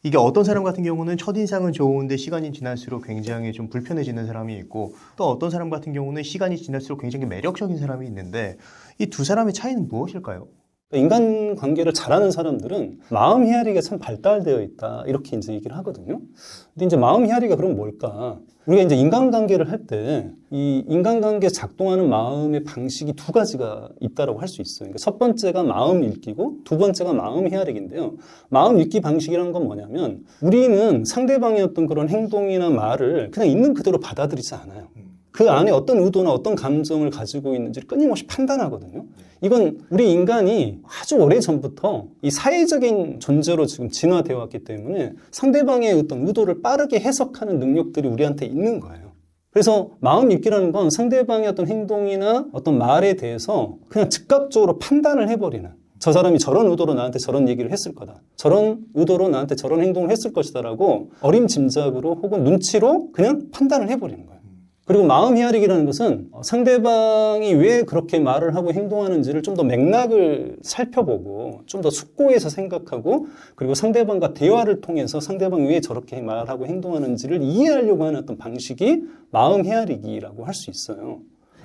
이게 어떤 사람 같은 경우는 첫인상은 좋은데 시간이 지날수록 굉장히 좀 불편해지는 사람이 있고 또 어떤 사람 같은 경우는 시간이 지날수록 굉장히 매력적인 사람이 있는데 이 두 사람의 차이는 무엇일까요? 인간관계를 잘하는 사람들은 마음 헤아리가 참 발달되어 있다 이렇게 이제 얘기를 하거든요. 근데 이제 마음 헤아리가 그럼 뭘까? 우리가 이제 인간관계를 할 때 이 인간관계 작동하는 마음의 방식이 두 가지가 있다라고 할 수 있어요. 그러니까 첫 번째가 마음 읽기고 두 번째가 마음 헤아리기인데요. 마음 읽기 방식이라는 건 뭐냐면 우리는 상대방의 어떤 그런 행동이나 말을 그냥 있는 그대로 받아들이지 않아요. 그 안에 어떤 의도나 어떤 감정을 가지고 있는지를 끊임없이 판단하거든요. 이건 우리 인간이 아주 오래전부터 이 사회적인 존재로 지금 진화되어 왔기 때문에 상대방의 어떤 의도를 빠르게 해석하는 능력들이 우리한테 있는 거예요. 그래서 마음 읽기라는 건 상대방의 어떤 행동이나 어떤 말에 대해서 그냥 즉각적으로 판단을 해버리는, 저 사람이 저런 의도로 나한테 저런 얘기를 했을 거다, 저런 의도로 나한테 저런 행동을 했을 것이다라고 어림짐작으로 혹은 눈치로 그냥 판단을 해버리는 거예요. 그리고 마음 헤아리기라는 것은 상대방이 왜 그렇게 말을 하고 행동하는지를 좀 더 맥락을 살펴보고 좀 더 숙고해서 생각하고 그리고 상대방과 대화를 통해서 상대방이 왜 저렇게 말하고 행동하는지를 이해하려고 하는 어떤 방식이 마음 헤아리기라고 할 수 있어요.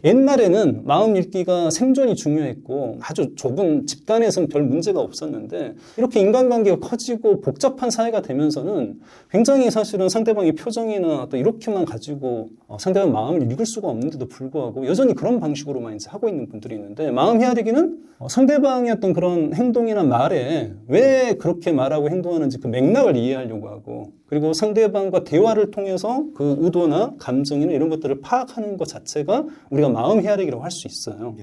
옛날에는 마음 읽기가 생존이 중요했고 아주 좁은 집단에서는 별 문제가 없었는데 이렇게 인간관계가 커지고 복잡한 사회가 되면서는 굉장히 사실은 상대방의 표정이나 또 이렇게만 가지고 상대방 마음을 읽을 수가 없는데도 불구하고 여전히 그런 방식으로만 이제 하고 있는 분들이 있는데 마음 헤아리기는 상대방의 어떤 그런 행동이나 말에 왜 그렇게 말하고 행동하는지 그 맥락을 이해하려고 하고 그리고 상대방과 대화를 통해서 그 의도나 감정이나 이런 것들을 파악하는 것 자체가 우리가 마음 헤아리기라고 할 수 있어요.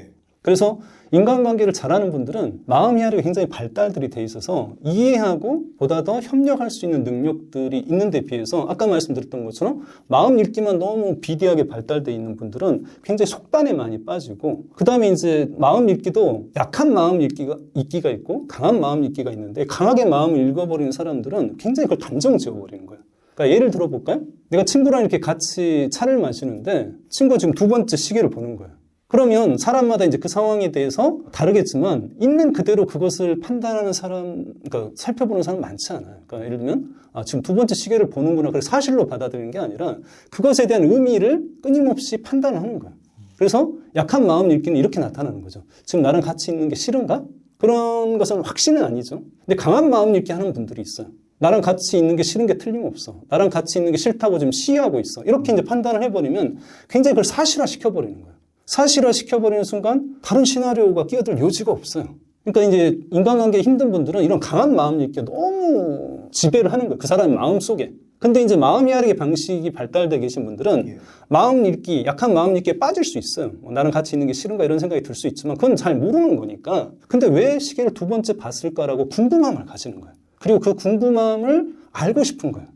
그래서 인간관계를 잘하는 분들은 마음 헤아리가 굉장히 발달들이 돼 있어서 이해하고 보다 더 협력할 수 있는 능력들이 있는 데 비해서 아까 말씀드렸던 것처럼 마음 읽기만 너무 비대하게 발달돼 있는 분들은 굉장히 속단에 많이 빠지고 그 다음에 이제 마음 읽기도 약한 마음 읽기가 있고 강한 마음 읽기가 있는데 강하게 마음을 읽어버리는 사람들은 굉장히 그걸 단정 지어버리는 거예요. 그러니까 예를 들어볼까요? 내가 친구랑 이렇게 같이 차를 마시는데 친구가 지금 두 번째 시계를 보는 거예요. 그러면 사람마다 이제 그 상황에 대해서 다르겠지만 있는 그대로 그것을 판단하는 사람, 그러니까 살펴보는 사람 많지 않아요. 그러니까 예를 들면 지금 두 번째 시계를 보는구나. 그래서 사실로 받아들이는 게 아니라 그것에 대한 의미를 끊임없이 판단을 하는 거예요. 그래서 약한 마음 읽기는 이렇게 나타나는 거죠. 지금 나랑 같이 있는 게 싫은가? 그런 것은 확신은 아니죠. 근데 강한 마음 읽기 하는 분들이 있어요. 나랑 같이 있는 게 싫은 게 틀림없어. 나랑 같이 있는 게 싫다고 지금 시위하고 있어. 이렇게 이제 판단을 해버리면 굉장히 그걸 사실화 시켜버리는 거예요. 사실화 시켜버리는 순간 다른 시나리오가 끼어들 여지가 없어요. 그러니까 이제 인간관계 힘든 분들은 이런 강한 마음 읽기가 너무 지배를 하는 거예요. 그 사람의 마음 속에. 근데 이제 마음 헤아리기 방식이 발달되어 계신 분들은 마음 읽기, 약한 마음 읽기에 빠질 수 있어요. 나랑 같이 있는 게 싫은가 이런 생각이 들 수 있지만 그건 잘 모르는 거니까. 근데 왜 시계를 두 번째 봤을까라고 궁금함을 가지는 거예요. 그리고 그 궁금함을 알고 싶은 거예요.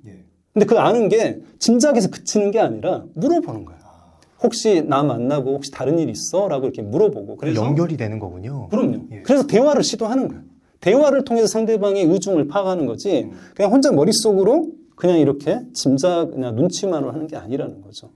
근데 그 아는 게 짐작에서 그치는 게 아니라 물어보는 거예요. 혹시 나 만나고 혹시 다른 일 있어? 라고 이렇게 물어보고. 그래서 연결이 되는 거군요. 그럼요. 그래서 대화를 시도하는 거예요. 대화를 통해서 상대방의 의중을 파악하는 거지 그냥 혼자 머릿속으로 그냥 이렇게 짐작이나 눈치만으로 하는 게 아니라는 거죠.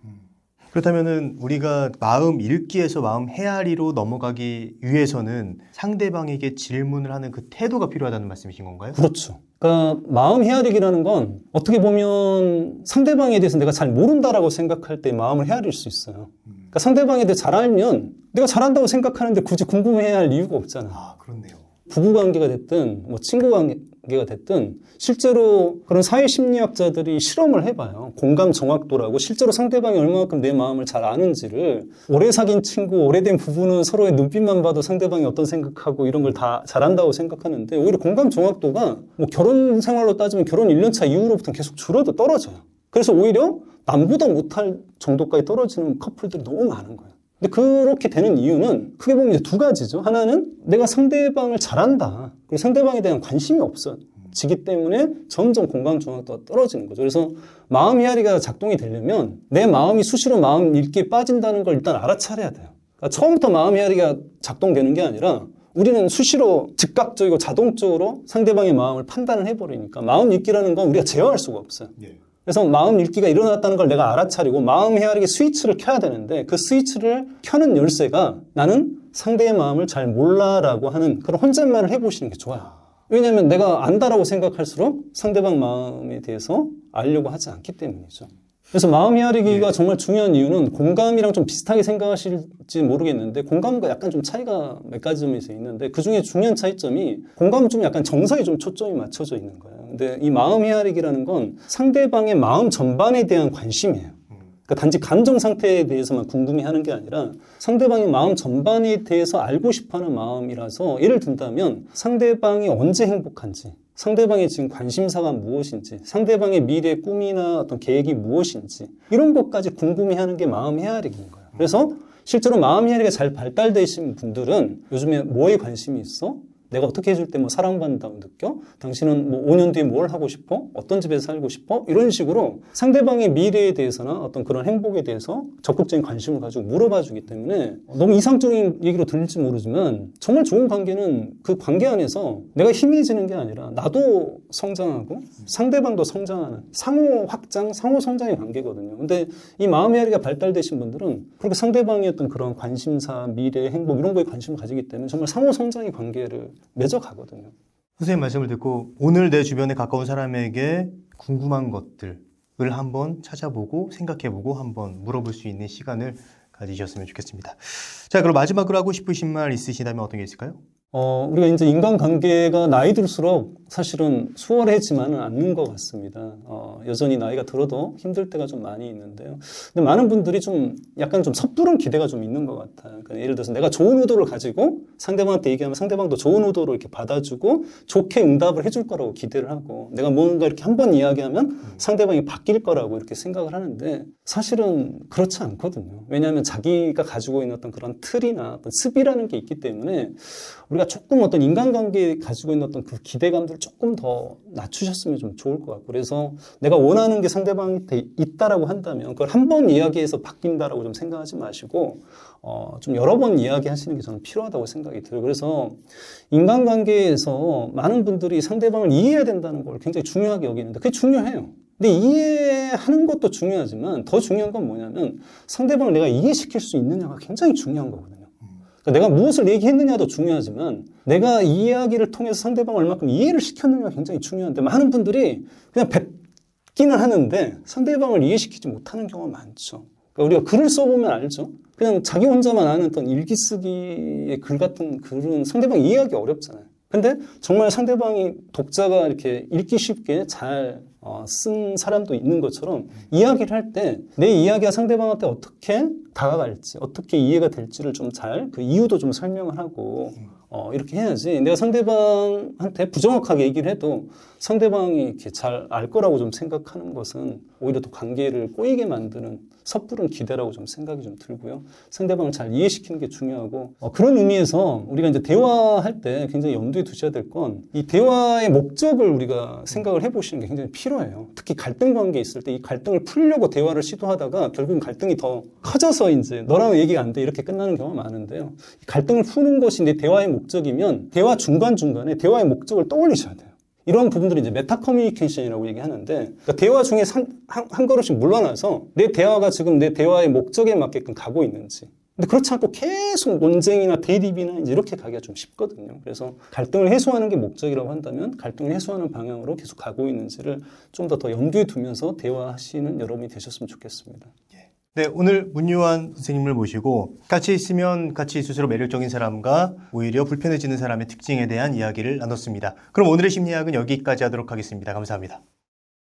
그렇다면은 우리가 마음 읽기에서 마음 헤아리로 넘어가기 위해서는 상대방에게 질문을 하는 그 태도가 필요하다는 말씀이신 건가요? 그렇죠. 그러니까 마음 헤아리기라는 건 어떻게 보면 상대방에 대해서 내가 잘 모른다라고 생각할 때 마음을 헤아릴 수 있어요. 그러니까 상대방에 대해 잘 알면 내가 잘한다고 생각하는데 굳이 궁금해야 할 이유가 없잖아요. 아, 그렇네요. 부부관계가 됐든 뭐 친구관계가 됐든 실제로 그런 사회심리학자들이 실험을 해봐요. 공감 정확도라고 실제로 상대방이 얼마만큼 내 마음을 잘 아는지를 오래 사귄 친구, 오래된 부부는 서로의 눈빛만 봐도 상대방이 어떤 생각하고 이런 걸 다 잘한다고 생각하는데 오히려 공감 정확도가 뭐 결혼 생활로 따지면 결혼 1년차 이후로부터는 계속 떨어져요. 그래서 오히려 남보다 못할 정도까지 떨어지는 커플들이 너무 많은 거예요. 근데 그렇게 되는 이유는 크게 보면 이제 두 가지죠. 하나는 내가 상대방을 잘한다. 그리고 상대방에 대한 관심이 없어지기 때문에 점점 공감 정확도가 떨어지는 거죠. 그래서 마음 헤아리가 작동이 되려면 내 마음이 수시로 마음 읽기에 빠진다는 걸 일단 알아차려야 돼요. 그러니까 처음부터 마음 헤아리가 작동되는 게 아니라 우리는 수시로 즉각적이고 자동적으로 상대방의 마음을 판단을 해버리니까 마음 읽기라는 건 우리가 제어할 수가 없어요. 그래서 마음 읽기가 일어났다는 걸 내가 알아차리고 마음 헤아리기 스위치를 켜야 되는데 그 스위치를 켜는 열쇠가 나는 상대의 마음을 잘 몰라라고 하는 그런 혼잣말을 해보시는 게 좋아요. 왜냐하면 내가 안다라고 생각할수록 상대방 마음에 대해서 알려고 하지 않기 때문이죠. 그래서 마음 헤아리기가 정말 중요한 이유는 공감이랑 좀 비슷하게 생각하실지 모르겠는데 공감과 약간 좀 차이가 몇 가지 점에서 있는데 그중에 중요한 차이점이 공감은 좀 약간 정서에 좀 초점이 맞춰져 있는 거예요. 근데 이 마음 헤아리기라는 건 상대방의 마음 전반에 대한 관심이에요. 그러니까 단지 감정 상태에 대해서만 궁금해하는 게 아니라 상대방의 마음 전반에 대해서 알고 싶어하는 마음이라서 예를 든다면 상대방이 언제 행복한지 상대방의 지금 관심사가 무엇인지 상대방의 미래 꿈이나 어떤 계획이 무엇인지 이런 것까지 궁금해하는 게 마음 헤아리기인 거예요. 그래서 실제로 마음 헤아리기가 잘 발달되신 분들은 요즘에 뭐에 관심이 있어? 내가 어떻게 해줄 때 뭐 사랑받는다고 느껴? 당신은 뭐 5년 뒤에 뭘 하고 싶어? 어떤 집에서 살고 싶어? 이런 식으로 상대방의 미래에 대해서나 어떤 그런 행복에 대해서 적극적인 관심을 가지고 물어봐 주기 때문에 너무 이상적인 얘기로 들릴지 모르지만 정말 좋은 관계는 그 관계 안에서 내가 희미해지는 게 아니라 나도 성장하고 상대방도 성장하는 상호 확장, 상호 성장의 관계거든요. 근데 이 마음 헤아리가 발달되신 분들은 그렇게 상대방의 어떤 그런 관심사, 미래, 행복 이런 거에 관심을 가지기 때문에 정말 상호 성장의 관계를 맺어가거든요. 선생님 말씀을 듣고 오늘 내 주변에 가까운 사람에게 궁금한 것들을 한번 찾아보고 생각해보고 한번 물어볼 수 있는 시간을 가지셨으면 좋겠습니다. 자, 그럼 마지막으로 하고 싶으신 말 있으시다면 어떤 게 있을까요? 우리가 이제 인간관계가 나이 들수록 사실은 수월해지만은 않는 것 같습니다. 여전히 나이가 들어도 힘들 때가 좀 많이 있는데요. 근데 많은 분들이 좀 약간 좀 섣부른 기대가 좀 있는 것 같아요. 그러니까 예를 들어서 내가 좋은 의도를 가지고 상대방한테 얘기하면 상대방도 좋은 의도로 이렇게 받아주고 좋게 응답을 해줄 거라고 기대를 하고 내가 뭔가 이렇게 한 번 이야기하면 상대방이 바뀔 거라고 이렇게 생각을 하는데 사실은 그렇지 않거든요. 왜냐하면 자기가 가지고 있는 어떤 그런 틀이나 어떤 습이라는 게 있기 때문에 우리가 조금 어떤 인간관계에 가지고 있는 어떤 그 기대감들을 조금 더 낮추셨으면 좀 좋을 것 같고 그래서 내가 원하는 게 상대방한테 있다라고 한다면 그걸 한 번 이야기해서 바뀐다라고 좀 생각하지 마시고 좀 여러 번 이야기하시는 게 저는 필요하다고 생각이 들어요. 그래서 인간관계에서 많은 분들이 상대방을 이해해야 된다는 걸 굉장히 중요하게 여기는데 그게 중요해요. 근데 이해하는 것도 중요하지만 더 중요한 건 뭐냐면 상대방을 내가 이해시킬 수 있느냐가 굉장히 중요한 거거든요. 그러니까 내가 무엇을 얘기했느냐도 중요하지만 내가 이 이야기를 통해서 상대방을 얼마큼 이해를 시켰느냐가 굉장히 중요한데 많은 분들이 그냥 뱉기는 하는데 상대방을 이해시키지 못하는 경우가 많죠. 그러니까 우리가 글을 써보면 알죠. 그냥 자기 혼자만 아는 어떤 일기 쓰기의 글 같은 글은 상대방 이해하기 어렵잖아요. 근데 정말 상대방이 독자가 이렇게 읽기 쉽게 잘 쓴 사람도 있는 것처럼 이야기를 할 때 내 이야기가 상대방한테 어떻게 다가갈지 어떻게 이해가 될지를 좀 잘 그 이유도 좀 설명을 하고 이렇게 해야지 내가 상대방한테 부정확하게 얘기를 해도 상대방이 이렇게 잘 알 거라고 좀 생각하는 것은 오히려 더 관계를 꼬이게 만드는 섣부른 기대라고 좀 생각이 좀 들고요. 상대방을 잘 이해시키는 게 중요하고 그런 의미에서 우리가 이제 대화할 때 굉장히 염두에 두셔야 될 건 이 대화의 목적을 우리가 생각을 해보시는 게 굉장히 필요해요. 특히 갈등 관계에 있을 때 이 갈등을 풀려고 대화를 시도하다가 결국은 갈등이 더 커져서 이제 너랑 얘기가 안 돼 이렇게 끝나는 경우가 많은데요. 갈등을 푸는 것이 내 대화의 목적이면 대화 중간중간에 대화의 목적을 떠올리셔야 돼요. 이런 부분들이 이제 메타 커뮤니케이션이라고 얘기하는데 그러니까 대화 중에 한 걸음씩 물러나서 내 대화가 지금 내 대화의 목적에 맞게끔 가고 있는지 근데 그렇지 않고 계속 논쟁이나 대립이나 이제 이렇게 가기가 좀 쉽거든요. 그래서 갈등을 해소하는 게 목적이라고 한다면 갈등을 해소하는 방향으로 계속 가고 있는지를 좀 더 염두에 두면서 대화하시는 여러분이 되셨으면 좋겠습니다. 네, 오늘 문유한 선생님을 모시고 같이 있으면 같이 있을수록 매력적인 사람과 오히려 불편해지는 사람의 특징에 대한 이야기를 나눴습니다. 그럼 오늘의 심리학은 여기까지 하도록 하겠습니다. 감사합니다.